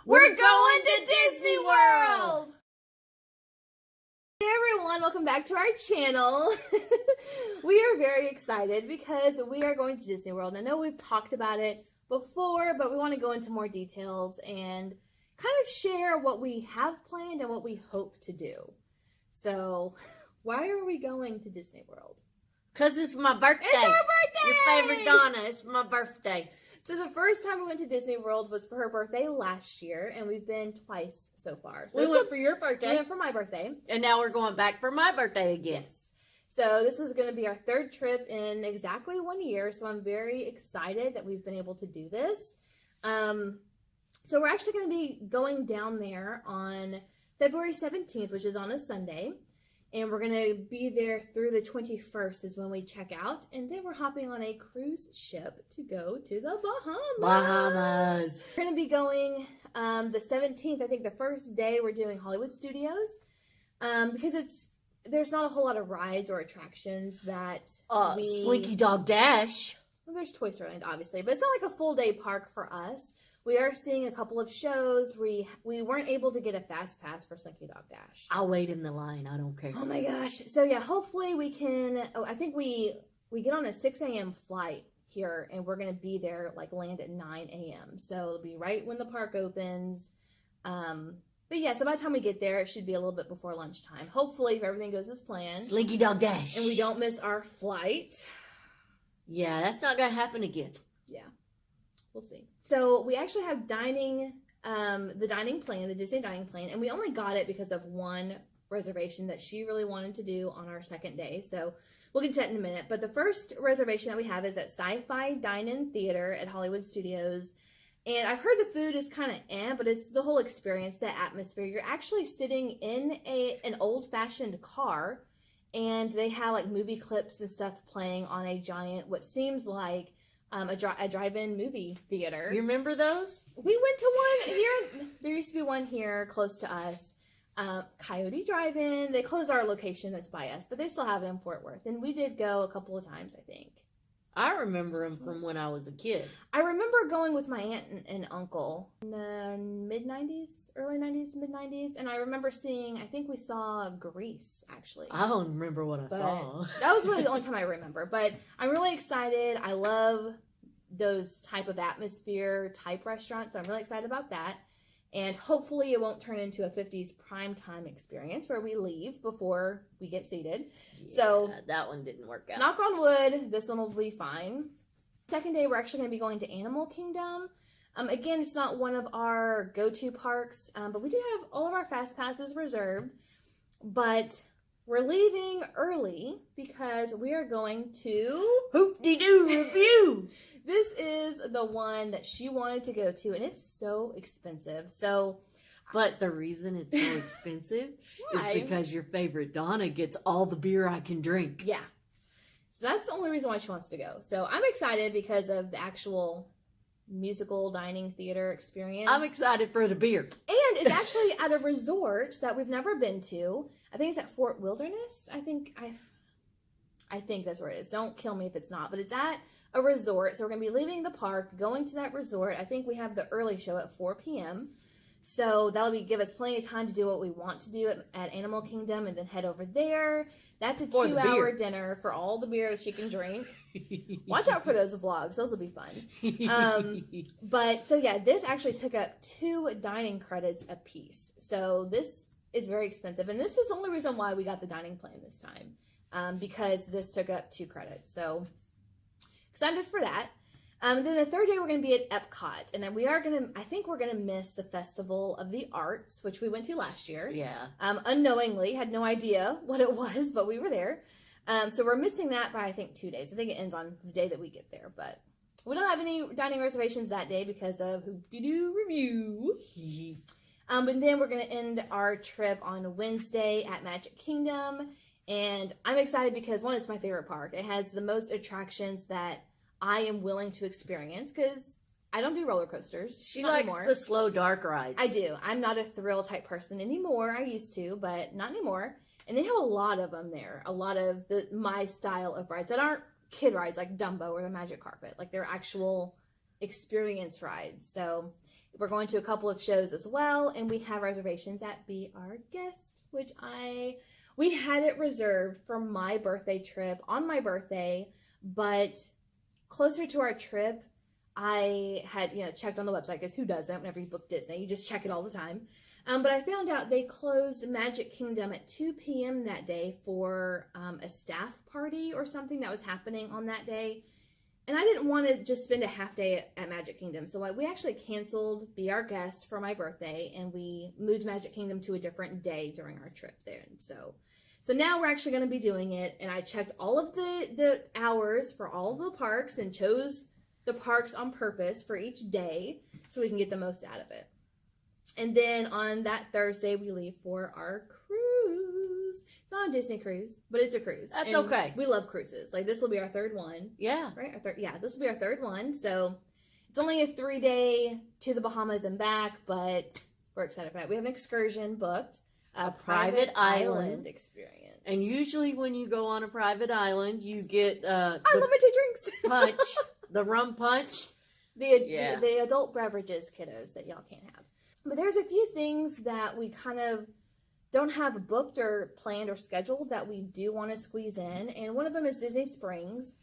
We're going to Disney World! Hey everyone, welcome back to our channel. We are very excited because we are going to Disney World. I know we've talked about it before, but we want to go into more details and kind of share what we have planned and what we hope to do. So, why are we going to Disney World? Because it's my birthday. It's our birthday! Your favorite Donna. It's my birthday. So the first time we went to Disney World was for her birthday last year, and we've been twice so far. So We went for your birthday. We went for my birthday. And now we're going back for my birthday again. Yes. So this is going to be our third trip in exactly 1 year, so I'm very excited that we've been able to do this. So we're actually going to be going down there on February 17th, which is on a Sunday. And we're going to be there through the 21st is when we check out. And then we're hopping on a cruise ship to go to the Bahamas. We're going to be going the 17th. I think the first day we're doing Hollywood Studios. Because there's not a whole lot of rides or attractions that Slinky Dog Dash. Well, there's Toy Story Land, obviously. But it's not like a full day park for us. We are seeing a couple of shows. We weren't able to get a fast pass for Slinky Dog Dash. I'll wait in the line. I don't care. Oh my gosh. So yeah, hopefully we can. Oh, I think we get on a 6 a.m. flight here, and we're gonna be there land at 9 a.m. So it'll be right when the park opens. But yeah, so by the time we get there, it should be a little bit before lunchtime. Hopefully, if everything goes as planned. Slinky Dog Dash. And we don't miss our flight. Yeah, that's not gonna happen again. Yeah, we'll see. So we actually have dining, the dining plan, the Disney dining plan, and we only got it because of one reservation that she really wanted to do on our second day. So we'll get to that in a minute. But the first reservation that we have is at Sci-Fi Dine-In Theater at Hollywood Studios. And I've heard the food is kind of but it's the whole experience, the atmosphere. You're actually sitting in an old-fashioned car, and they have movie clips and stuff playing on a giant, what seems like a drive-in movie theater. You remember those? We went to one here. There used to be one here close to us. Coyote Drive-In. They closed our location that's by us, but they still have it in Fort Worth. And we did go a couple of times, I think. I remember them from when I was a kid. I remember going with my aunt and uncle in the mid-90s, early 90s, mid-90s. And I remember I think we saw Grease, actually. I don't remember what I saw. That was really the only time I remember. But I'm really excited. I love those type of atmosphere type restaurants. So I'm really excited about that. And hopefully it won't turn into a 50s primetime experience where we leave before we get seated. Yeah, so that one didn't work out. Knock on wood, this one will be fine. Second day, we're actually going to be going to Animal Kingdom. Again, it's not one of our go-to parks, but we do have all of our fast passes reserved. But we're leaving early because we are going to Hoop-de-doo Review. This is the one that she wanted to go to, and it's so expensive. But the reason it's so expensive is because your favorite Donna gets all the beer I can drink. Yeah. So that's the only reason why she wants to go. So I'm excited because of the actual musical dining theater experience. I'm excited for the beer. And it's actually at a resort that we've never been to. I think it's at Fort Wilderness. I think that's where it is. Don't kill me if it's not. But it's at a resort. So we're going to be leaving the park, going to that resort. I think we have the early show at 4 p.m. So that'll give us plenty of time to do what we want to do at Animal Kingdom and then head over there. That's a 2-hour dinner for all the beer that she can drink. Watch out for those vlogs. Those will be fun. But so yeah, this actually took up 2 dining credits a piece. So this is very expensive. And this is the only reason why we got the dining plan this time. Because this took up 2 credits. So excited for that. Then the third day we're going to be at Epcot, and then I think we're going to miss the Festival of the Arts, which we went to last year. Yeah. Unknowingly, had no idea what it was, but we were there. So we're missing that by, I think, 2 days. I think it ends on the day that we get there, but we don't have any dining reservations that day because of Hoop-de-doo Review. And then we're going to end our trip on Wednesday at Magic Kingdom, and I'm excited because, one, it's my favorite park. It has the most attractions that I am willing to experience because I don't do roller coasters. She likes the slow, dark rides. I do. I'm not a thrill type person anymore. I used to, but not anymore. And they have a lot of them there. A lot of my style of rides that aren't kid rides like Dumbo or the Magic Carpet. Like they're actual experience rides. So We're going to a couple of shows as well, and we have reservations at Be Our Guest, which we had it reserved for my birthday trip on my birthday, but closer to our trip, I had, checked on the website, because who doesn't whenever you book Disney? You just check it all the time. But I found out they closed Magic Kingdom at 2 p.m. that day for a staff party or something that was happening on that day. And I didn't want to just spend a half day at Magic Kingdom. So we actually canceled Be Our Guest for my birthday, and we moved Magic Kingdom to a different day during our trip there. And so now we're actually going to be doing it. And I checked all of the hours for all the parks and chose the parks on purpose for each day so we can get the most out of it. And then on that Thursday, we leave for our cruise. It's not a Disney cruise, but it's a cruise. That's and okay. We love cruises. Like, this will be our third one. Yeah. Right? This will be our third one. So it's only a 3-day to the Bahamas and back, but we're excited for that. We have an excursion booked. A private island experience. And usually when you go on a private island, you get unlimited drinks. punch, the rum punch. The adult beverages, kiddos, that y'all can't have. But there's a few things that we kind of don't have booked or planned or scheduled that we do want to squeeze in. And one of them is Disney Springs.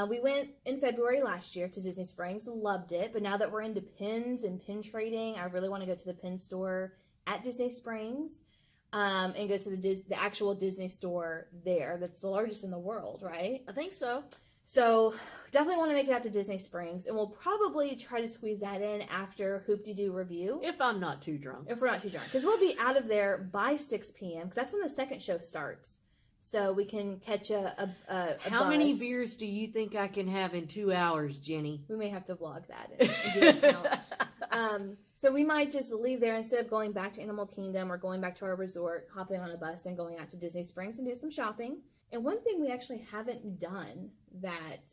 We went in February last year to Disney Springs, loved it. But now that we're into pins and pin trading, I really want to go to the pin store at Disney Springs and go to the actual Disney store there. That's the largest in the world, right? I think so. So definitely want to make it out to Disney Springs, and we'll probably try to squeeze that in after Hoop-de-Doo review. If I'm not too drunk. If we're not too drunk. Because we'll be out of there by 6 p.m. because that's when the second show starts. So we can catch a How bus. many beers do you think I can have in 2 hours, Jenny? We may have to vlog that and do a count. So we might just leave there instead of going back to Animal Kingdom or going back to our resort, hopping on a bus and going out to Disney Springs and do some shopping. And one thing we actually haven't done that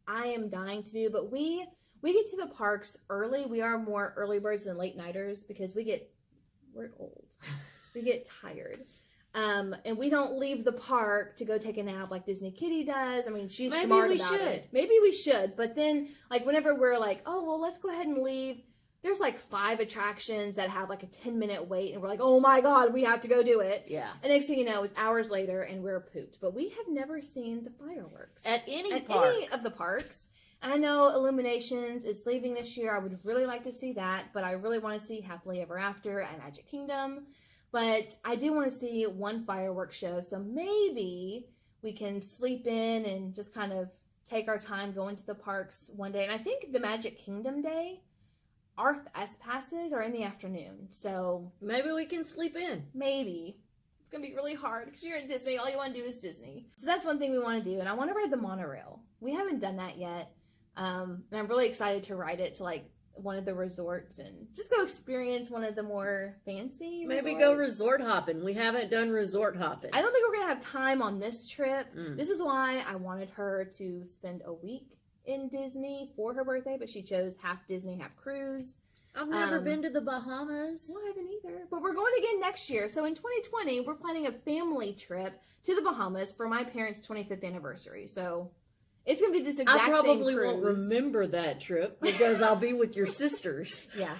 I am dying to do, but we get to the parks early. We are more early birds than late nighters because we're old. We get tired. And we don't leave the park to go take a nap like Disney Kitty does. I mean, she's smart about it. Maybe we should. But then, like, whenever we're like, oh, well, let's go ahead and leave. There's like 5 attractions that have like a 10-minute wait, and we're like, oh my God, we have to go do it. Yeah. And next thing you know, it's hours later, and we're pooped. But we have never seen the fireworks at any of the parks. I know Illuminations is leaving this year. I would really like to see that, but I really want to see Happily Ever After at Magic Kingdom. But I do want to see one fireworks show, so maybe we can sleep in and just kind of take our time going to the parks one day. And I think the Magic Kingdom day, our S passes are in the afternoon, so maybe we can sleep in. Maybe. It's going to be really hard because you're at Disney. All you want to do is Disney. So that's one thing we want to do, and I want to ride the monorail. We haven't done that yet, and I'm really excited to ride it to, like, one of the resorts and just go experience one of the more fancy resorts. Maybe go resort hopping. We haven't done resort hopping. I don't think we're going to have time on this trip. This is why I wanted her to spend a week in Disney for her birthday, but she chose half Disney, half cruise. I've never been to the Bahamas. Well, I haven't either. But we're going again next year. So in 2020, we're planning a family trip to the Bahamas for my parents' 25th anniversary. So it's going to be this exact same cruise. I probably won't remember that trip because I'll be with your sisters. Yeah.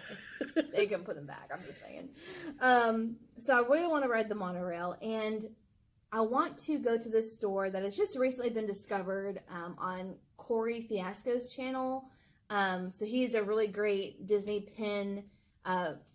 They can put them back. I'm just saying. So I really want to ride the monorail, and I want to go to this store that has just recently been discovered on Corey Fiasco's channel. So he's a really great Disney pin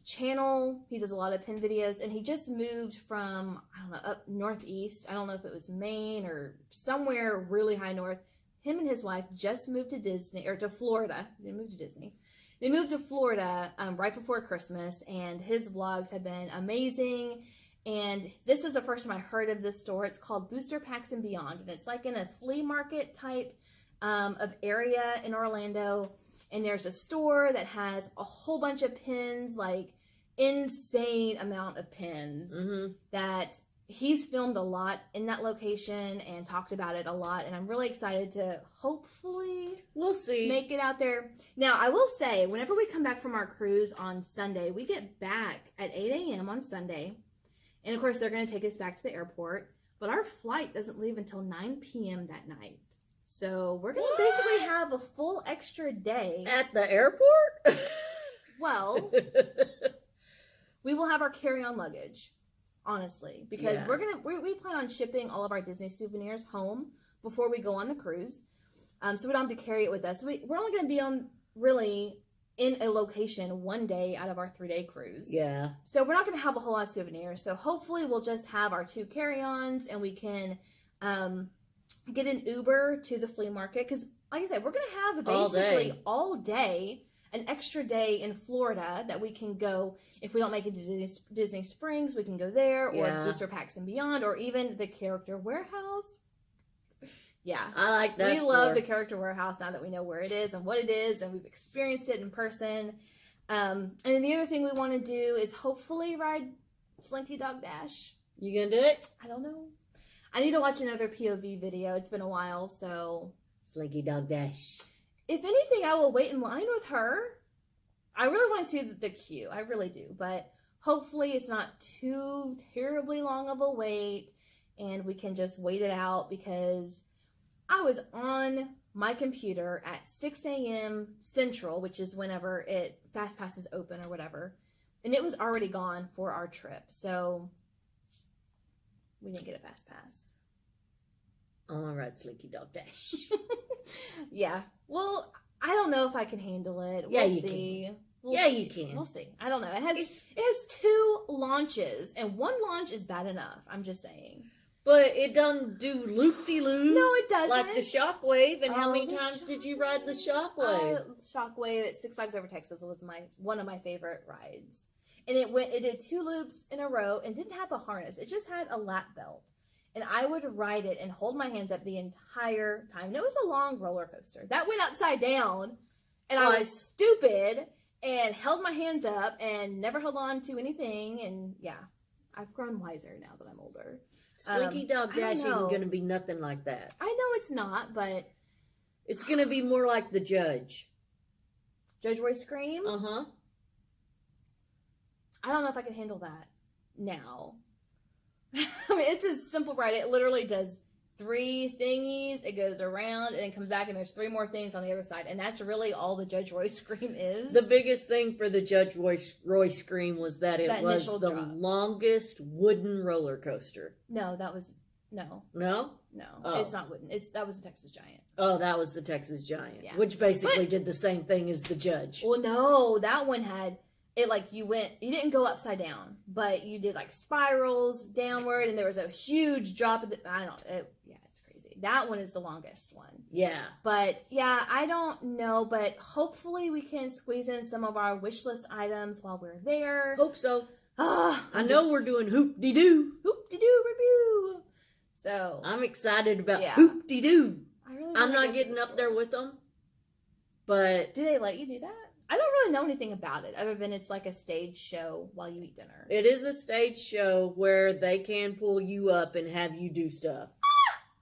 channel. He does a lot of pin videos, and he just moved from, I don't know, up northeast. I don't know if it was Maine or somewhere really high north. Him and his wife just moved to Disney, or to Florida. They moved to Disney. They moved to Florida right before Christmas, and his vlogs have been amazing. And this is the first time I heard of this store. It's called Booster Packs and Beyond, and it's like in a flea market type of area in Orlando. And there's a store that has a whole bunch of pins, like insane amount of pins that he's filmed a lot in that location and talked about it a lot. And I'm really excited to hopefully make it out there. Now, I will say, whenever we come back from our cruise on Sunday, we get back at 8 a.m. on Sunday. And of course, they're going to take us back to the airport. But our flight doesn't leave until 9 p.m. that night. So we're going to basically have a full extra day. At the airport? Well, we will have our carry-on luggage, honestly, because we plan on shipping all of our Disney souvenirs home before we go on the cruise. So we don't have to carry it with us. We're only going to be in a location one day out of our 3-day cruise. Yeah. So we're not going to have a whole lot of souvenirs. So hopefully we'll just have our 2 carry-ons and we can get an Uber to the flea market. Because like I said, we're going to have basically all day, an extra day in Florida that we can go. If we don't make it to Disney Springs, we can go there, or Booster Packs and Beyond, or even the Character Warehouse. Yeah. I like that. We love the Character Warehouse now that we know where it is and what it is, and we've experienced it in person. And then the other thing we want to do is hopefully ride Slinky Dog Dash. You gonna do it? I don't know. I need to watch another POV video. It's been a while, so. Slinky Dog Dash. If anything, I will wait in line with her. I really want to see the queue. I really do. But hopefully it's not too terribly long of a wait and we can just wait it out, because I was on my computer at 6 a.m. Central, which is whenever Fast Pass is open or whatever, and it was already gone for our trip. So we didn't get a Fast Pass. All right, Slinky Dog Dash. Yeah. Well, I don't know if I can handle it. Yeah, we'll see. You can. We'll see. I don't know. It has 2 launches, and 1 launch is bad enough. I'm just saying. But it doesn't do loop-de-loos. No, it doesn't. Like the Shockwave. And how many times did you ride the Shockwave? Shockwave at Six Flags Over Texas was one of my favorite rides. And it did 2 loops in a row and didn't have a harness. It just had a lap belt. And I would ride it and hold my hands up the entire time. And it was a long roller coaster. That went upside down. And I was stupid and held my hands up and never held on to anything. And yeah, I've grown wiser now that I'm older. Slinky Dog Dash isn't going to be nothing like that. I know it's not, but it's going to be more like the Judge. Judge Roy Scream? Uh-huh. I don't know if I can handle that now. I mean, it's a simple ride. It literally does 3 thingies. It goes around and then comes back, and there's 3 more things on the other side. And that's really all the Judge Roy Scream is. The biggest thing for the Judge Roy Scream was that it was the longest wooden roller coaster. No, that was... No. No? No. Oh. It's not wooden. That was the Texas Giant. Oh, that was the Texas Giant. Yeah. Which basically did the same thing as the Judge. Well, no. That one had... It you didn't go upside down, but you did spirals downward, and there was a huge drop. It's crazy. That one is the longest one. Yeah. But yeah, I don't know, but hopefully we can squeeze in some of our wish list items while we're there. Hope so. I know we're doing hoop-de-doo. Hoop-de-doo review. So. I'm excited about hoop-de-doo. I'm not getting up there with them, but. Do they let you do that? I don't really know anything about it other than it's like a stage show while you eat dinner. It is a stage show where they can pull you up and have you do stuff.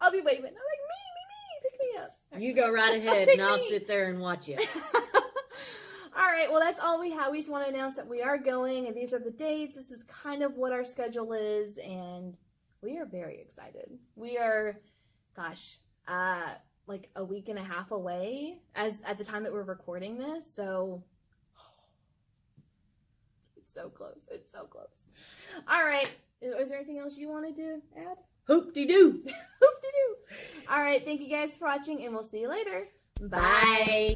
I'll be waving. I'm like, me, pick me up. You go right ahead and I'll sit there and watch you. All right, well, that's all we have. We just want to announce that we are going, and these are the dates. This is kind of what our schedule is, and we are very excited. We are, like a week and a half away at the time that we're recording this. So it's so close. It's so close. All right. Is there anything else you wanted to add? Hoop-de-doo. Hoop-de-doo. All right. Thank you guys for watching, and we'll see you later. Bye.